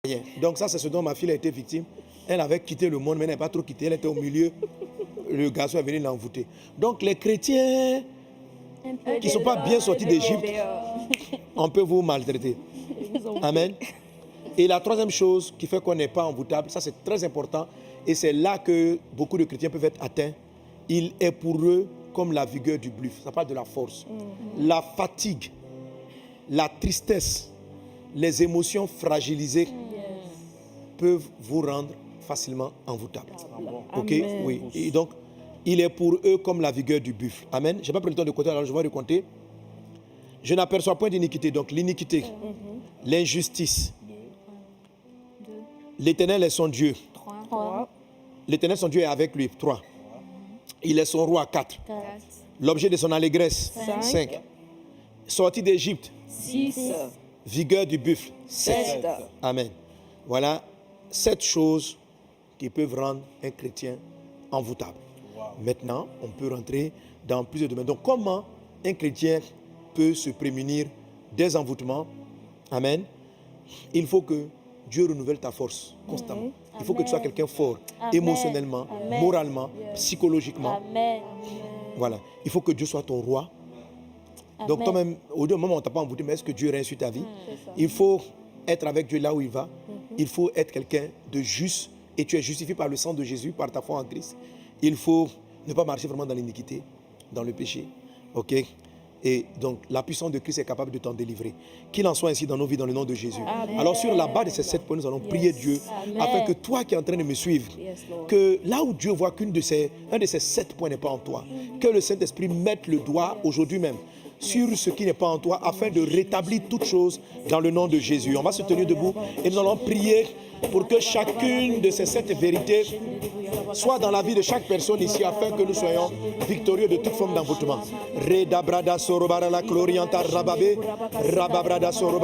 rien. Donc ça, c'est ce dont ma fille a été victime. Elle avait quitté le monde, mais elle n'a pas trop quitté. Elle était au milieu. Le garçon est venu l'envoûter. Donc les chrétiens qui ne sont pas bien sortis d'Égypte, on peut vous maltraiter. Amen. Et la troisième chose qui fait qu'on n'est pas envoûtable, ça c'est très important, et c'est là que beaucoup de chrétiens peuvent être atteints. Il est pour eux comme la vigueur du buffle. Ça parle de la force. La fatigue, la tristesse, les émotions fragilisées peuvent vous rendre facilement envoûtable. Ok? Amen. Oui. Et donc, il est pour eux comme la vigueur du buffle. Amen. Je n'ai pas pris le temps de compter, alors je vais recompter. Je n'aperçois point d'iniquité. Donc, l'iniquité, l'injustice. L'Éternel est son Dieu. 3, L'Éternel, son Dieu, est avec lui. 3. Il est son roi. 4. 4, L'objet de son allégresse. 5. Sorti d'Égypte. 6, Vigueur du buffle. 7. 7. Amen. Voilà 7 choses qui peuvent rendre un chrétien envoûtable. Maintenant, on peut rentrer dans plusieurs domaines. Donc, comment un chrétien peut se prémunir des envoûtements? Amen. Il faut que Dieu renouvelle ta force constamment. Il faut que tu sois quelqu'un fort, émotionnellement, moralement, psychologiquement. Amen. Voilà. Il faut que Dieu soit ton roi. Donc toi-même, au moment où on ne t'a pas envoûté, mais est-ce que Dieu règne sur ta vie? Il faut être avec Dieu là où il va. Il faut être quelqu'un de juste. Et tu es justifié par le sang de Jésus, par ta foi en Christ. Il faut ne pas marcher vraiment dans l'iniquité, dans le péché. Ok? Et donc, la puissance de Christ est capable de t'en délivrer. Qu'il en soit ainsi dans nos vies, dans le nom de Jésus. Amen. Alors, sur la base de ces 7 points, nous allons prier Dieu, afin que toi qui es en train de me suivre, que là où Dieu voit qu'un de ces 7 points n'est pas en toi, que le Saint-Esprit mette le doigt aujourd'hui même sur ce qui n'est pas en toi, afin de rétablir toutes choses dans le nom de Jésus. On va se tenir debout et nous allons prier pour que chacune de ces 7 vérités soit dans la vie de chaque personne ici, afin que nous soyons victorieux de toute forme d'envoûtement. Reda brada sorobara la clorianta rababe, rababrada sorobara.